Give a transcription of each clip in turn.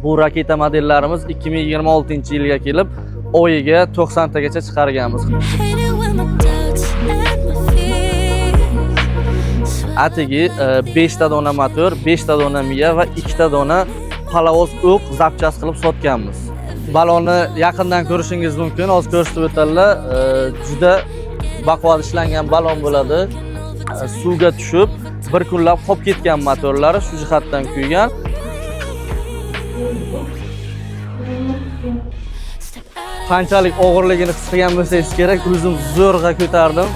Bu raketa modellarimiz 2026-yilga kelib oyiga 90 tagacha chiqarganmiz. Atigi 5 ta dona motor, 5 ta dona miya va 2 ta dona palovoz o'q zapchas qilib sotganmiz. Balonni yaqindan ko'rishingiz mumkin. Hozir ko'rsatib o'tadilar. Juda baquvvat ishlangan balon bo'ladi. Suvga tushib, bir kunlab qolib ketgan motorlari shu jihatdan kuygan. Qanchalik og'irligini his qilgan bo'lsangiz kerak, o'zim zo'rg'a ko'tardim.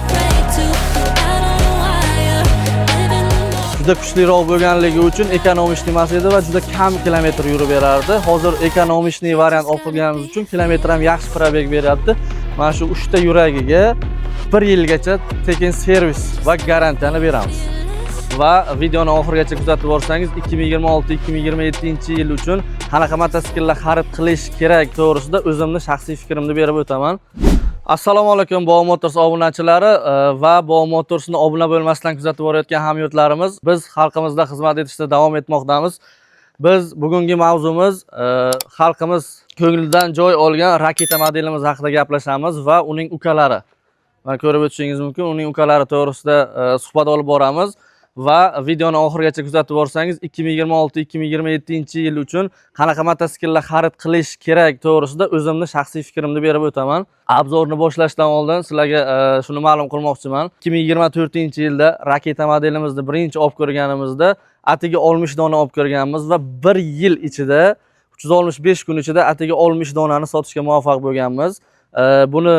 Juda kuchliroq bo'lganligi uchun ekonomik emas edi va juda kam kilometr yurib berardi. Hozir ekonomik variant olib qilganimiz uchun kilometr ham yaxshi probeg beryapti. Mana shu 3 ta yuragiga 1 yilgacha tekin servis va garantiyani beramiz. Va videoni oxirigacha kuzatib borsangiz 2026-2027 yil uchun qanaqa mototsikllar xarid qilish kerak to'g'risida o'zimni shaxsiy fikrimni berib o'taman. Assalomu alaykum Bovo Motors obunachilari va Bovo Motorsni obuna bo'lmasdan kuzatib borayotgan hamyurtlarimiz. Biz xalqimizda xizmat etishda davom etmoqdamiz. Biz bugungi mavzumiz xalqimiz ko'nglidan joy olgan raketa modelimiz haqida gaplashamiz va uning ukalari. Mana ko'rib o'tishingiz mumkin, uning ukalari to'g'risida suhbat olib boramiz. Va videoni oxirigacha kuzatib borsangiz 2026-2027 yil uchun qanaqa mototsikllar xarid qilish kerak to'g'risida o'zimni shaxsiy fikrimni berib o'taman. Obzorni boshlashdan oldin sizlarga shuni ma'lum qilmoqchiman. 2024-yilda raketa modelimizni birinchi olib ko'rganimizda atigi 60 dona olib ko'rganmiz va 1 yil ichida 365 kun ichida atigi 60 donani sotishga muvaffaq bo'lganmiz. Buni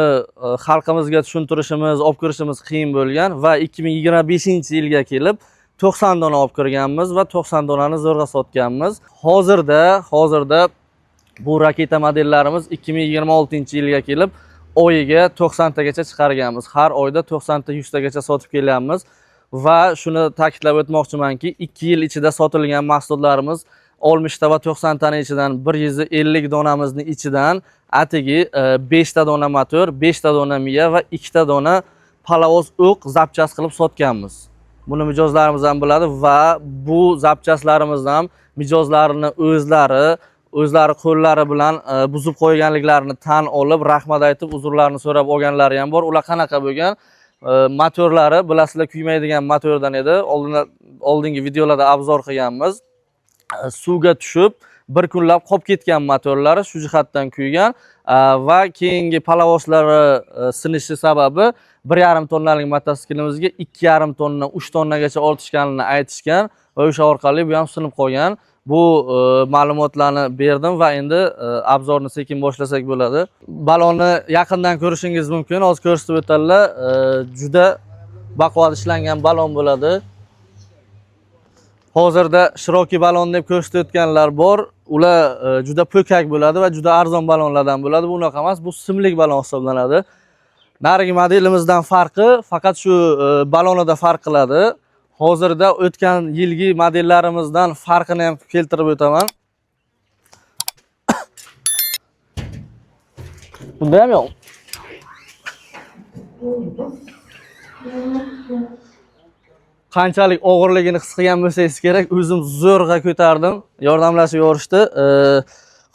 xalqimizga tushuntirishimiz, olib kirishimiz qiyin bo'lgan va 2025-yilga kelib 90 dona olib kirganmiz va 90 donani zo'rg'a sotganmiz. Hozirda bu raketa modellarimiz 2026-yilga kelib oyiga 90 tagacha chiqarganmiz. Har oyda 90 ta 100 tagacha sotib kelyapmiz va shuni ta'kidlab o'tmoqchimanki, 2 yil ichida sotilgan mahsulotlarimiz 60 ta va 90 tani ichidan 150 donamizni ichidan atigi 5 ta dona motor, 5 ta dona miya va 2 ta dona palovoz o'q zapchas qilib sotganmiz. Buni mijozlarimiz ham biladi va bu zapchaslarimiz ham mijozlarini o'zlari qo'llari bilan buzib qo'yganliklarini tan olib, rahmat aytib, uzrlarini so'rab olganlari ham bor. Ular qanaqa bo'lgan? Motorlari bilasizlar kuymaydigan motordan edi. Oldingi videolarda obzor qilganmiz. Suvga tushib bir kunlab qolib ketgan motorlari shu jihatdan kuygan va keyingi palovozlari sinishi sababi 1,5 tonnalik mototsikilimizga 2,5 tonna, 3 tonnagacha ortishganini aytishgan va o'sha orqali bu ham sinib qolgan. Bu ma'lumotlarni berdim va endi obzorni sekin boshlasak bo'ladi. Balonni yaqindan ko'rishingiz mumkin. Hozir ko'rsatib o'tadilar. Juda baquvvat ishlangan balon bo'ladi. Hozirda shiroki balon deb ko'rsatayotganlar bor. Ular juda po'kak bo'ladi va juda arzon balonlardan bo'ladi. Bu unaqa emas, bu simlik balon hisoblanadi. Narigi modelimizdan farqi faqat shu balonida farq qiladi. Hozirda o'tgan yilgi modellarimizdan farqini ham keltirib o'taman. Bunda ham yo'q. Qanchalik og'irligini his qilgan bo'lsangiz kerak, o'zim zo'rg'a ko'tardim. Yordamlashib yorishdi.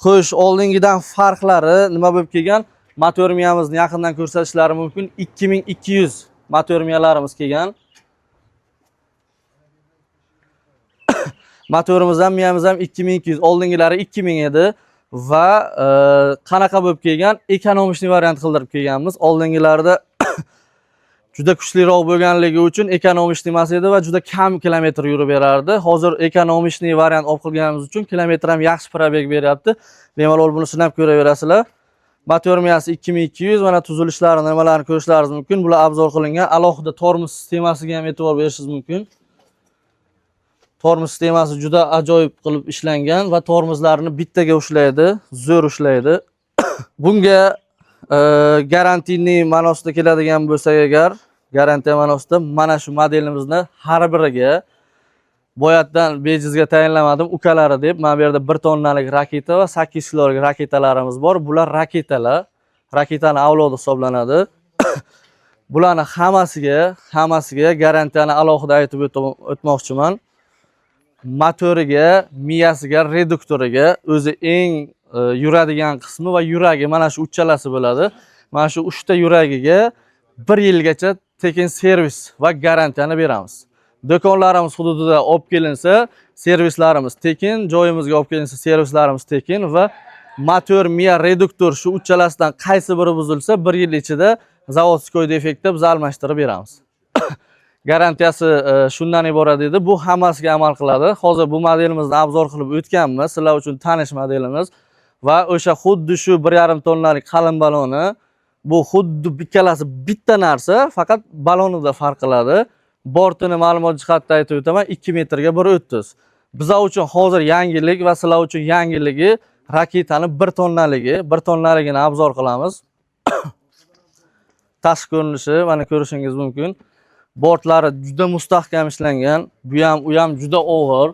Xo'sh, oldingidan farqlari nima bo'lib kelgan? Motor miyamizni yaqindan ko'rsatishlari mumkin. 2200 motor miyalarimiz kelgan. Motorimiz ham, miyamiz ham 2200. Oldingilari 2000 edi va qanaqa bo'lib kelgan? Ekonomik variant qildirib kelganmiz. Oldingilarda juda kuchliroq bo'lganligi uchun ekonomik emas edi va juda kam kilometr yurib berardi. Hozir ekonomik variant olib qilganimiz uchun kilometr ham yaxshi probeg beryapti. Bemalol buni sinab ko'raverasizlar. Motor miyasi 2200, mana tuzilishlari, nimalarni ko'rishlaringiz mumkin. Bular obzor qilingan. Alohida tormoz sistemasiga ham e'tibor berishingiz mumkin. Tormoz sistemasi juda ajoyib qilib ishlangan va tormozlarni bittaga ushlaydi, zo'r ushlaydi. Bunga garantiyli ma'nosida keladigan bo'lsak agar, garantiya ma'nosida mana shu modelimizni har biriga boyatdan bejizga tayinlamadim, ukalari deb. Mana bu yerda 1 tonnalik raketa va 8 kilolik raketalarimiz bor. Bular raketalar, raketaning avlodi hisoblanadi. Bularning hammasiga garantiyani alohida aytib o'tmoqchiman. motoriga, miyasiga, reduktoriga o'zi eng yuradigan qismi va yuragi mana shu uchalasi bo'ladi. Mana shu 3 ta yuragiga 1 yilgacha tekin servis va garantiyani beramiz. Do'konlarimiz hududida olib kelinsa, servislarimiz tekin, joyimizga olib kelinsa, servislarimiz tekin va motor, miya, reduktor shu uchalasidan qaysi biri buzilsa, 1 yil ichida zavodskiy defektda biz almashtirib beramiz. Garantiyasi shundan iborat edi. Bu hammasiga amal qiladi. Hozir bu modelimizni obzor qilib o'tganmiz. Sizlar uchun tanish modelimiz va o'sha xuddi shu 1,5 tonnalik qalin baloni bu xuddi ikkalasi bitta narsa, faqat balonida farq qiladi. Bortini ma'lumot jihatdan aytib o'taman, 2 metrga 1.30. Bizlar uchun hozir yangilik va sizlar uchun yangiligi raketani 1 tonnaligi, 1 tonnaligini obzor qilamiz. Tashqi ko'rinishi mana ko'rishingiz mumkin. Bortlari juda mustahkam ishlangan. U ham juda og'ir.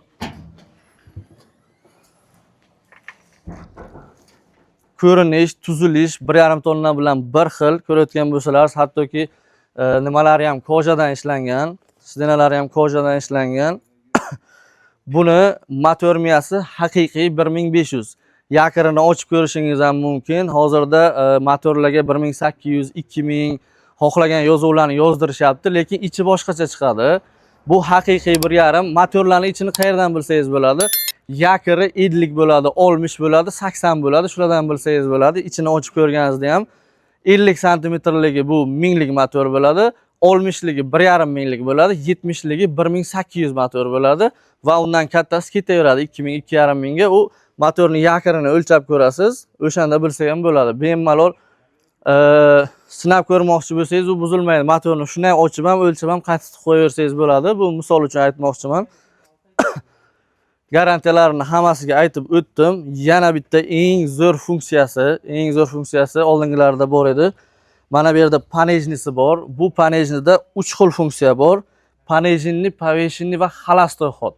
Ko'rinish, tuzilish 1,5 tonna bilan bir xil. Ko'rayotgan bo'lsangiz, hattoki nimalari ham kojadan ishlangan, stendalari ham kojadan ishlangan. Buni motor miyasi haqiqiy 1500. Yakirini ochib ko'rishingiz ham mumkin. Hozirda motorlarga 1800, 2000 xohlagan yozuvlarni yozdirishyapti, lekin ichi boshqacha chiqadi. Bu haqiqiy 1,5. Motorlarning ichini qayerdan bilsangiz bo'ladi? Yakiri 50 bo'ladi, 60 bo'ladi, 80 bo'ladi. Shulardan bilsangiz bo'ladi. Ichini ochib ko'rganingizda ham 50 santimetrligi bu 1000lik motor bo'ladi, 60ligi 1,5 minglik bo'ladi, 70ligi 1800 motor bo'ladi va undan kattasi ketaveradi 2000, 2,5 mingga. U motorning yakirini o'lchab ko'rasiz, o'shanda bilsa ham bo'ladi. Bemalol sinab ko'rmoqchi bo'lsangiz, u buzilmaydi. Motorni shunday ochib ham, o'lchab ham qaytib qo'yaversangiz bo'ladi. Bu misol uchun aytmoqchiman. Garantiyalarini hammasiga aytib o'tdim. Yana bitta eng zo'r funksiyasi oldingilarda bor edi. Mana bu yerda panejnisi bor. Bu panejnida 3 xil funksiya bor. Panejinli, poveshinli va xalastoy xod.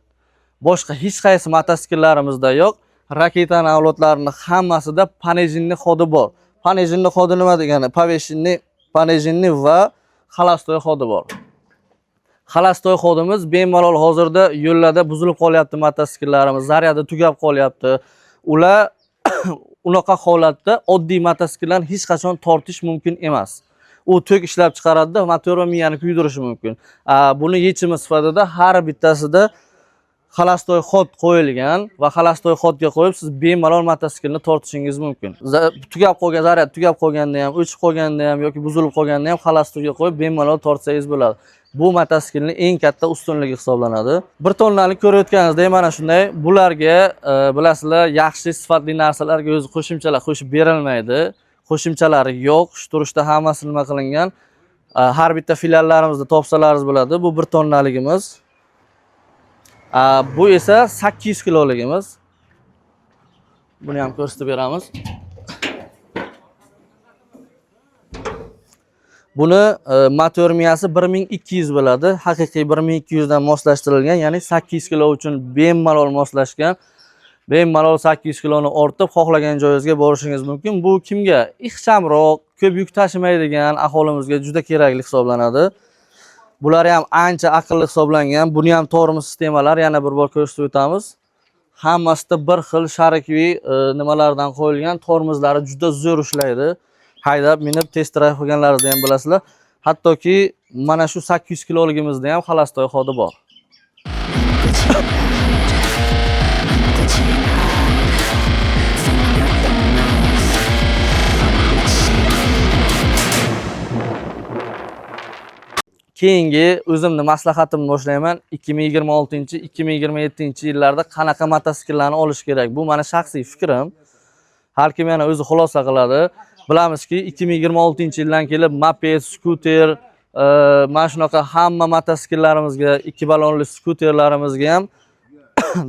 Boshqa hech qaysi mototsikillarimizda yo'q. Raketaning avlodlarining hammasida panejinli xodi bor. Panejinli xodi nima degani? Panejinli va xalastoy xodi bor. Xalastoy xodimiz bemalol hozirda yo'llarda buzilib qolyapti mototsikillarimiz, zaryadi tugab qolyapti. Ular unaqa holatda oddiy mototsikillarni hech qachon tortish mumkin emas. U tok ishlab chiqaradi, motor va miyani kuydirishi mumkin. Buni yechimi sifatida har bittasida xalastoy xod qo'yilgan va xalastoy xodga qo'yib siz bemalol mototsiklni tortishingiz mumkin. Tugab qolgan zaryad tugab qolganda ham, o'chib qolganda ham yoki buzilib qolganda ham xalastoyga qo'yib bemalol tortsangiz bo'ladi. Bu mototsiklning eng katta ustunligi hisoblanadi. 1 tonnalik ko'rayotganingizdek mana shunday. Bularga bilasizlar, yaxshi sifatli narsalarga o'zi qo'shimchalar qo'shib berilmaydi. Qo'shimchalari yo'q. Shu turishda hammasi nima qilingan. Har bitta filiallarimizda topsalaringiz bo'ladi. Bu 1 tonnaligimiz. Bu esa 800 kiloligimiz. Buni ham ko'rsatib beramiz. Buni motor miyasi 1200 bo'ladi. Haqiqiy 1200 dan moslashtirilgan, ya'ni 800 kilo uchun bemalol moslashgan. Bemalol 800 kiloni ortib xohlagan joyingizga borishingiz mumkin. Bu kimga? Ixchamroq, ko'p yuk tashimaydigan aholimizga juda kerakli hisoblanadi. Bular ham ancha aqlli hisoblangan. Buni ham tormoz sistemalar yana bir bor ko'rsatib o'tamiz. Hammasida bir xil sharikviy nimalardan qo'yilgan, tormozlari juda zo'r ishlaydi. Haydab, minib, test drive qilganlaringizni ham bilasizlar. Hattoki mana shu 800 kiloligimizda ham xalastoy xodi bor. Keyingi o'zimni maslahatimni boshlayman. 2026-2027-yillarda qanaqa mototsikllarni olish kerak? Bu meni shaxsiy fikrim. Har kim yana o'zi xulosa qiladi. Bilamizki, 2026-yildan kelib moped, skuter, mana shunaqa hamma mototsikillarimizga, 2 balonli skuterlarimizga ham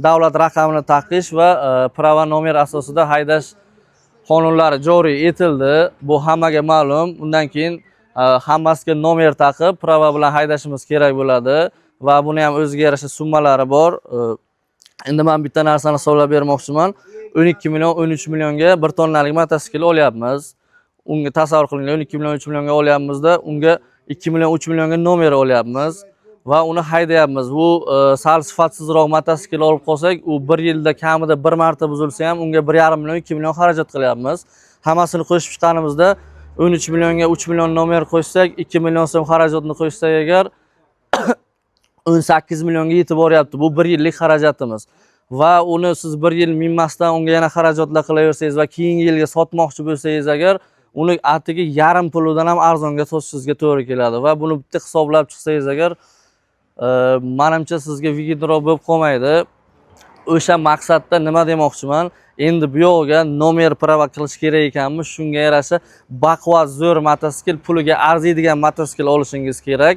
davlat raqamini taqish va prava nomer asosida haydash qonunlari joriy etildi. Bu hammaga ma'lum. Undan keyin hammasiga nomer taqib, prava bilan haydashimiz kerak bo'ladi va buni ham o'ziga yarasha summalari bor. Endi men bitta narsani hisoblab bermoqchiman. 12 million, 13 millionga 1 tonnalik mototsikl olyapmiz. Unga tasavvur qiling, 12 million, 13 millionga olyapmizda, unga 2 million, 3 millionga nomer olyapmiz. va uni haydayapmiz. Bu sal sifatsizroq motosikl olib qolsak, u 1 yilda kamida 1 marta buzilsa ham unga 1,5 million, 2 million xarajat qilyapmiz. Hammasini qo'shib chiqqanimizda 13 millionga 3 million nomer qo'shsak, 2 million so'm xarajatni qo'shsak agar 18 millionga yetib boryapti. Bu 1 yillik xarajatimiz. Va uni siz 1 yil minmasdan unga yana xarajatlar qilaversangiz va keyingi yilga sotmoqchi bo'lsangiz agar uni atigi yarim pulidan ham arzonga sotishingizga to'g'ri keladi va buni bitta hisoblab chiqsangiz agar menimcha sizga vigidroq bo'lib qolmaydi. O'sha maqsadda nima demoqchiman? Endi bu yo'g'iga nomer prava qilish kerak ekanmi? Shunga yarasha baquvvat zo'r motosikl, puliga arziydigan motosikl olishingiz kerak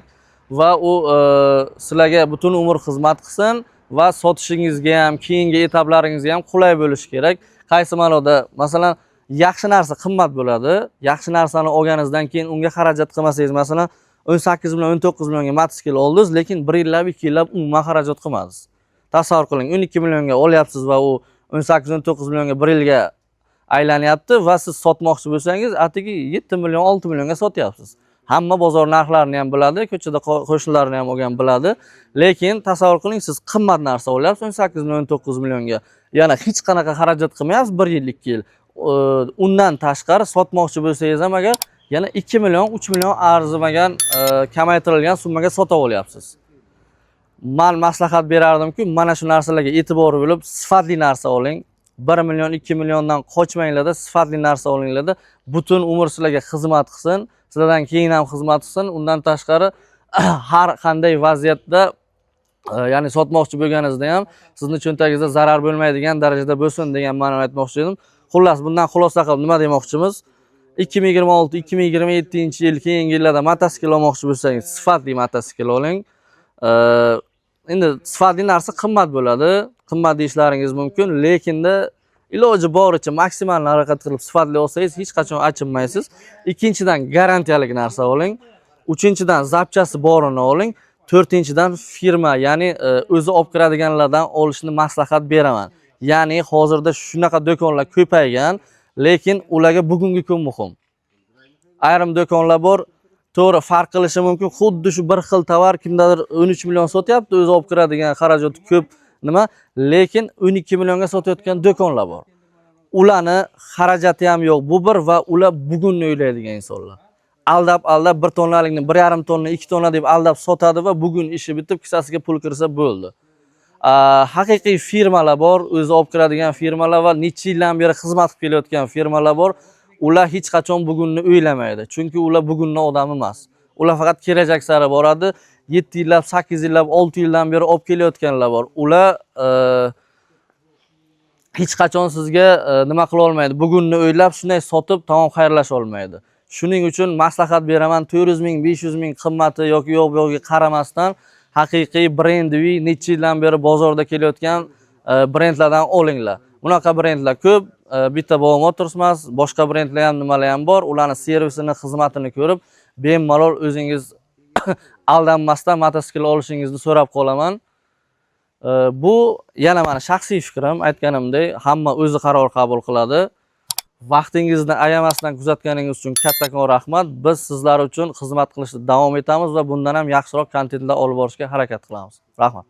va u sizlarga butun umr xizmat qilsin va sotishingizga ham, keyingi etaplaringizga ham qulay bo'lishi kerak. Qaysi ma'noda? Masalan, yaxshi narsa qimmat bo'ladi. Yaxshi narsani olganingizdan keyin unga xarajat qilmasangiz, masalan, 18 million, 19 millionga motosikl oldingiz, lekin 1 yillab, 2 yillab umuman xarajat qilmadingiz. Tasavvur qiling, 12 millionga olyapsiz va u 18-19 millionga 1 yilga aylanyapti va siz sotmoqchi bo'lsangiz, atigi 7 million, 6 millionga sotyapsiz. Hamma bozor narxlarini ham biladi, ko'chada qo'shnilarini ham olgan biladi. Lekin tasavvur qiling, siz qimmat narsa olyapsiz 18 million, 19 millionga. Yana hech qanaqa xarajat qilmayapsiz 1 yil, 2 yil. Undan tashqari sotmoqchi bo'lsangiz ham agar yana 2 million, 3 million arzimagan, kamaytirilgan summaga sotib olyapsiz. Men maslahat berardim-ku, mana shu narsalarga e'tibor bo'lib, sifatli narsa oling. 1 million, 2 milliondan qochmanglar-da, sifatli narsa olinglar-da. Butun umr sizlarga xizmat qilsin, sizlardan keyin ham xizmat qilsin. Undan tashqari har qanday vaziyatda, ya'ni sotmoqchi bo'lganingizda ham sizni cho'ntagingizda zarar bo'lmaydigan darajada bo'lsin degan ma'noda aytmoqchi edim. Xullas, bundan xulosa qilib nima demoqchimiz? 2026-2027-yil keyingi yillarda motosikl olmoqchi bo'lsangiz, sifatli motosikl oling. Endi sifatli narsa qimmat bo'ladi, qimmat deyishlaringiz mumkin, lekinda iloji boricha maksimal harakat qilib sifatli olsangiz hech qachon achinmaysiz. Ikkinchidan garantiyalik narsa oling. Uchinchidan zapchasi borini oling. To'rtinchidan firma, ya'ni o'zi olib kiradiganlardan olishni maslahat beraman. Ya'ni hozirda shunaqa do'konlar ko'paygan, lekin ularga bugungi kun muhim. Ayrim do'konlar bor, to'g'ri farq qilishi mumkin. Xuddi shu bir xil tovar kimdadir 13 million sotyapti, o'zi olib kiradigan xarajati ko'p nima, lekin 12 millionga sotayotgan do'konlar bor. Ularni xarajati ham yo'q. Bu bir va ular bugunni o'ylaydigan insonlar. Aldab 1 tonnalikni 1,5 tonna, 2 tonna deb aldab sotadi va bugun ishi bitib, kissasiga pul kirsa bo'ldi. Haqiqiy firmalar bor, o'zi olib kiradigan firmalar va necha yildan beri xizmat qilib kelayotgan firmalar bor. Ular hech qachon bugunni o'ylamaydi. Chunki ular bugunning odami emas. Ular faqat kelajak sari boradi. 7 yillab, 8 yillab, 6 yildan beri olib kelayotganlar bor. Ular hech qachon sizga nima qila olmaydi. Bugunni o'ylab shunday sotib tamom xayrlasha olmaydi. Shuning uchun maslahat beraman, 400 ming, 500 ming qimmati yoki yo'q-yo'qga qaramasdan haqiqiy brendviy necha yildan beri bozorda kelayotgan brendlardan olinglar. Bunaqa brendlar ko'p, bitta Bovo Motors emas, boshqa brendlar ham nimalar ham bor. Ularning servisini, xizmatini ko'rib, bemalol o'zingiz aldanmasdan motosikl olishingizni so'rab qolaman. Bu yana meni shaxsiy fikrim, aytganimdek, hamma o'zi qaror qabul qiladi. Vaqtingizni ayamasdan kuzatganingiz uchun kattakon rahmat. Biz sizlar uchun xizmat qilishda davom etamiz va bundan ham yaxshiroq kontentlar olib borishga harakat qilamiz. Rahmat.